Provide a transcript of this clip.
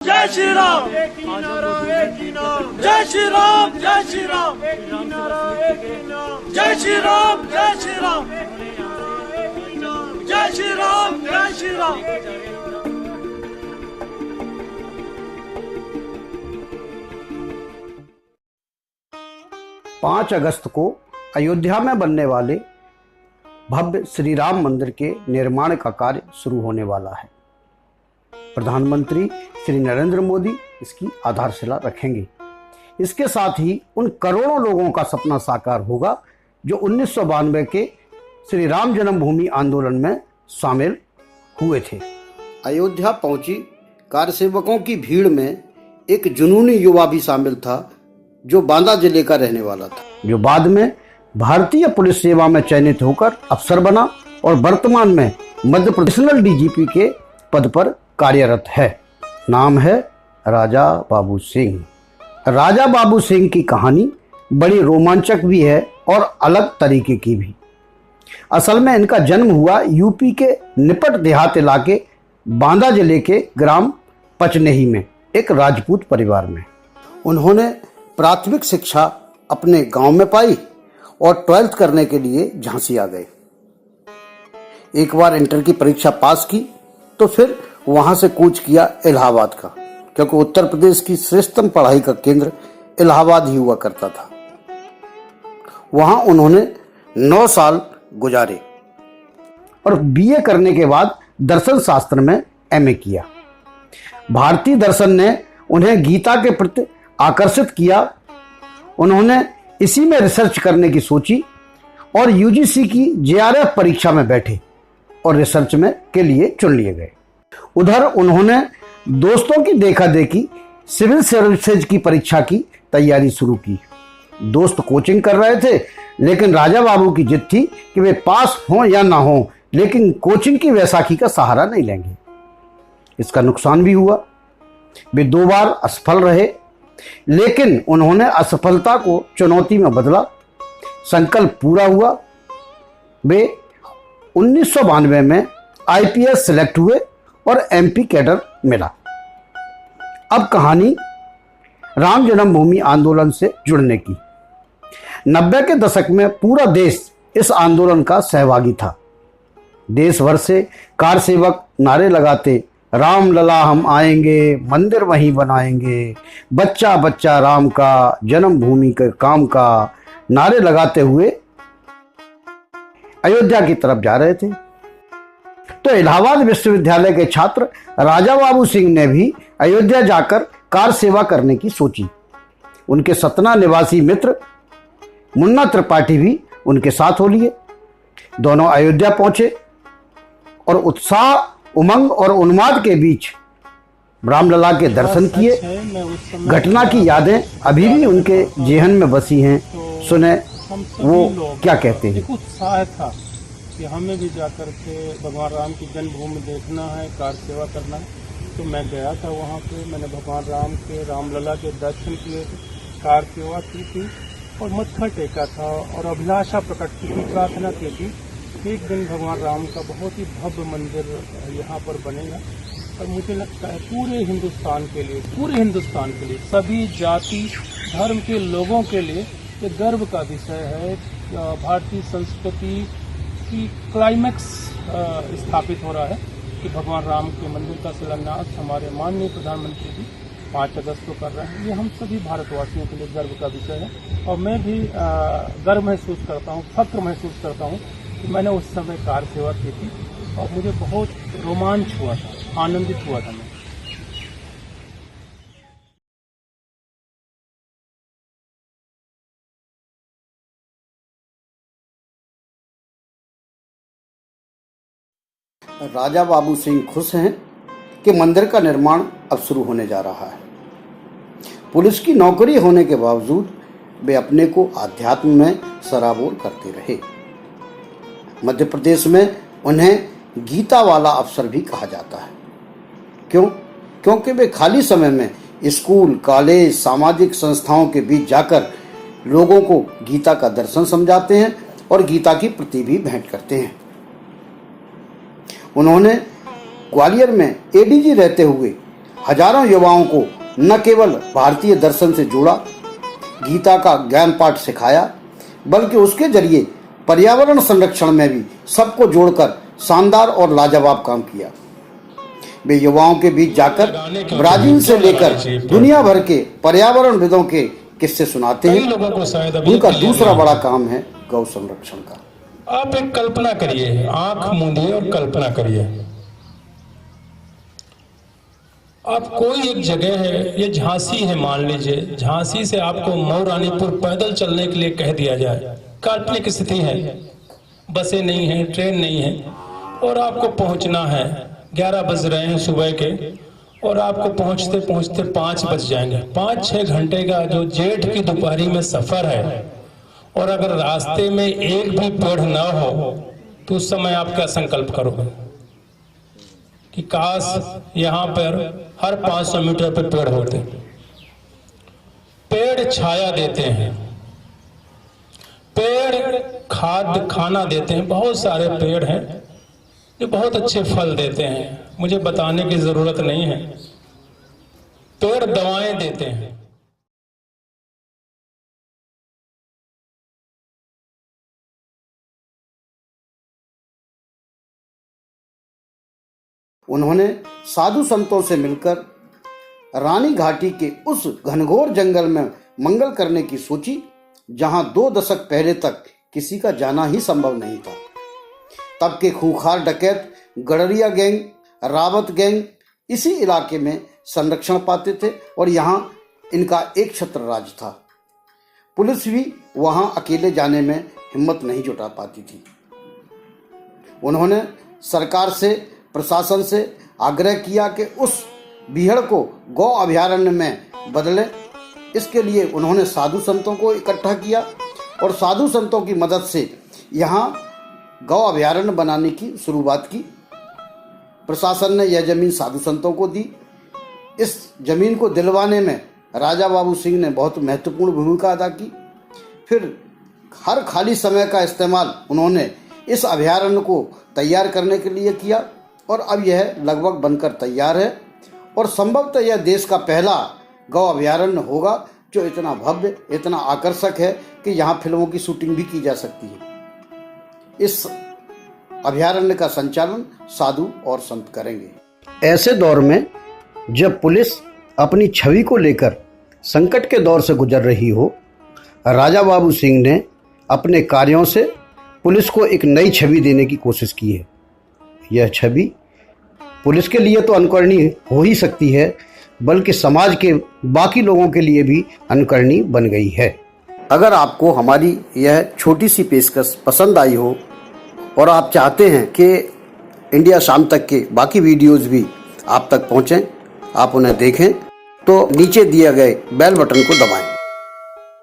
जय श्री राम, जय श्री राम, जय श्री राम, जय श्री राम, जय श्री राम, जय श्री राम, जय श्री राम। 5 अगस्त को अयोध्या में बनने वाले भव्य श्री राम मंदिर के निर्माण का कार्य शुरू होने वाला है। प्रधानमंत्री श्री नरेंद्र मोदी इसकी आधारशिला रखेंगे। इसके साथ ही उन करोड़ों लोगों का सपना साकार होगा जो 1992 के श्री राम जन्मभूमि आंदोलन में शामिल हुए थे। अयोध्या पहुंची कार्यसेवकों की भीड़ में एक जुनूनी युवा भी शामिल था जो बांदा जिले का रहने वाला था, जो बाद में भारतीय पुलिस सेवा में चयनित होकर अफसर बना और वर्तमान में मध्य प्रदेश डीजीपी के पद पर कार्यरत है। नाम है राजा बाबू सिंह। राजा बाबू सिंह की कहानी बड़ी रोमांचक भी है और अलग तरीके की भी। असल में इनका जन्म हुआ यूपी के निपट देहात इलाके बांदा जिले के ग्राम पचनेही में एक राजपूत परिवार में। उन्होंने प्राथमिक शिक्षा अपने गांव में पाई और 12th करने के लिए झांसी आ गए। एक बार इंटर की परीक्षा पास की तो फिर वहां से कूच किया इलाहाबाद का, क्योंकि उत्तर प्रदेश की श्रेष्ठतम पढ़ाई का केंद्र इलाहाबाद ही हुआ करता था। वहां उन्होंने 9 साल गुजारे और बीए करने के बाद दर्शन शास्त्र में एमए किया। भारतीय दर्शन ने उन्हें गीता के प्रति आकर्षित किया। उन्होंने इसी में रिसर्च करने की सोची और यूजीसी की जेआरएफ परीक्षा में बैठे और रिसर्च में के लिए चुन लिए गए। उधर उन्होंने दोस्तों की देखा देखी सिविल सर्विसेज की परीक्षा की तैयारी शुरू की। दोस्त कोचिंग कर रहे थे, लेकिन राजा बाबू की जिद थी कि वे पास हों या ना हों, लेकिन कोचिंग की वैसाखी का सहारा नहीं लेंगे। इसका नुकसान भी हुआ। वे 2 बार असफल रहे, लेकिन उन्होंने असफलता को चुनौती में बदला। संकल्प पूरा हुआ। वे 1992 में आईपीएस सिलेक्ट हुए और एमपी कैडर मिला। अब कहानी राम जन्मभूमि आंदोलन से जुड़ने की। 90 के दशक में पूरा देश इस आंदोलन का सहभागी था। देश भर से कार सेवक नारे लगाते, राम लला हम आएंगे, मंदिर वहीं बनाएंगे, बच्चा बच्चा राम का, जन्मभूमि के काम का नारे लगाते हुए अयोध्या की तरफ जा रहे थे। तो इलाहाबाद विश्वविद्यालय के छात्र राजा बाबू सिंह ने भी अयोध्या जाकर कार सेवा करने की सोची। उनके सतना निवासी मित्र मुन्ना त्रिपाठी भी उनके साथ हो लिए। दोनों अयोध्या पहुंचे और उत्साह, उमंग और उन्माद के बीच रामलला के दर्शन किए। घटना की यादें अभी भी उनके जेहन में बसी हैं। सुने वो क्या कहते हैं। उत्साह था कि हमें भी जाकर के भगवान राम की जन्मभूमि देखना है, कार सेवा करना है। तो मैं गया था वहाँ पे, मैंने भगवान राम के, रामलला के दर्शन किए, कार सेवा की थी और मत्था टेका था और अभिलाषा प्रकट की थी, प्रार्थना की थी। एक दिन भगवान राम का बहुत ही भव्य मंदिर यहाँ पर बनेगा और मुझे लगता है पूरे हिंदुस्तान के लिए, सभी जाति धर्म के लोगों के लिए ये गर्व का विषय है। भारतीय संस्कृति की क्लाइमैक्स स्थापित हो रहा है कि भगवान राम के मंदिर का शिलान्यास हमारे माननीय प्रधानमंत्री जी 5 अगस्त को कर रहे हैं। ये हम सभी भारतवासियों के लिए गर्व का विषय है और मैं भी गर्व महसूस करता हूँ, फख्र महसूस करता हूँ कि मैंने उस समय कार सेवा की थी और मुझे बहुत रोमांच हुआ था, आनंदित हुआ था मैं। राजा बाबू सिंह खुश हैं कि मंदिर का निर्माण अब शुरू होने जा रहा है। पुलिस की नौकरी होने के बावजूद वे अपने को आध्यात्म में सराबोर करते रहे। मध्य प्रदेश में उन्हें गीता वाला अफसर भी कहा जाता है। क्योंकि वे खाली समय में स्कूल, कॉलेज, सामाजिक संस्थाओं के बीच जाकर लोगों को गीता का दर्शन समझाते हैं और गीता की प्रति भी भेंट करते हैं। उन्होंने ग्वालियर में एडीजी रहते हुए हजारों युवाओं को न केवल भारतीय दर्शन से जोड़ा, गीता का ज्ञान पाठ सिखाया, बल्कि उसके जरिए पर्यावरण संरक्षण में भी सबको जोड़कर शानदार और लाजवाब काम किया। वे युवाओं के बीच जाकर ब्राजील से लेकर दुनिया भर के पर्यावरणविदों के किस्से सुनाते हैं। उनका दूसरा बड़ा काम है गौ संरक्षण का। आप एक कल्पना करिए, आंख मूंदिए और कल्पना करिए, आप कोई एक जगह है, ये झांसी है मान लीजिए, झांसी से आपको मऊ-रानीपुर पैदल चलने के लिए कह दिया जाए, काल्पनिक स्थिति है, बसें नहीं है, ट्रेन नहीं है, और आपको पहुंचना है, 11 बज रहे हैं सुबह के, और आपको पहुंचते पहुंचते 5 बज जाएंगे। 5-6 घंटे का जो जेठ की दोपहरी में सफर है, और अगर रास्ते में एक भी पेड़ ना हो तो उस समय आप क्या संकल्प करोगे कि काश यहाँ पर हर 500 मीटर पर पेड़ होते। पेड़ छाया देते हैं, पेड़ खाना देते हैं, बहुत सारे पेड़ हैं जो बहुत अच्छे फल देते हैं, मुझे बताने की जरूरत नहीं है। पेड़ दवाएं देते हैं। उन्होंने साधु संतों से मिलकर रानी घाटी के उस घनघोर जंगल में मंगल करने की सोची, जहां 2 दशक पहले तक किसी का जाना ही संभव नहीं था। तब के खूंखार डकैत गडरिया गैंग, रावत गैंग इसी इलाके में संरक्षण पाते थे और यहाँ इनका एक छत्र राज था। पुलिस भी वहाँ अकेले जाने में हिम्मत नहीं जुटा पाती थी। उन्होंने सरकार से, प्रशासन से आग्रह किया कि उस बीहड़ को गौ अभयारण्य में बदले। इसके लिए उन्होंने साधु संतों को इकट्ठा किया और साधु संतों की मदद से यहाँ गौ अभयारण्य बनाने की शुरुआत की। प्रशासन ने यह जमीन साधु संतों को दी। इस जमीन को दिलवाने में राजा बाबू सिंह ने बहुत महत्वपूर्ण भूमिका अदा की। फिर हर खाली समय का इस्तेमाल उन्होंने इस अभयारण्य को तैयार करने के लिए किया और अब यह लगभग बनकर तैयार है और संभवतः यह देश का पहला गौ अभयारण्य होगा जो इतना भव्य, इतना आकर्षक है कि यहाँ फिल्मों की शूटिंग भी की जा सकती है। इस अभयारण्य का संचालन साधु और संत करेंगे। ऐसे दौर में जब पुलिस अपनी छवि को लेकर संकट के दौर से गुजर रही हो, राजा बाबू सिंह ने अपने कार्यों से पुलिस को एक नई छवि देने की कोशिश की है। यह छवि पुलिस के लिए तो अनुकरणीय हो ही सकती है, बल्कि समाज के बाकी लोगों के लिए भी अनुकरणीय बन गई है। अगर आपको हमारी यह छोटी सी पेशकश पसंद आई हो और आप चाहते हैं कि इंडिया शाम तक के बाकी वीडियोज़ भी आप तक पहुँचें, आप उन्हें देखें, तो नीचे दिए गए बेल बटन को दबाएं।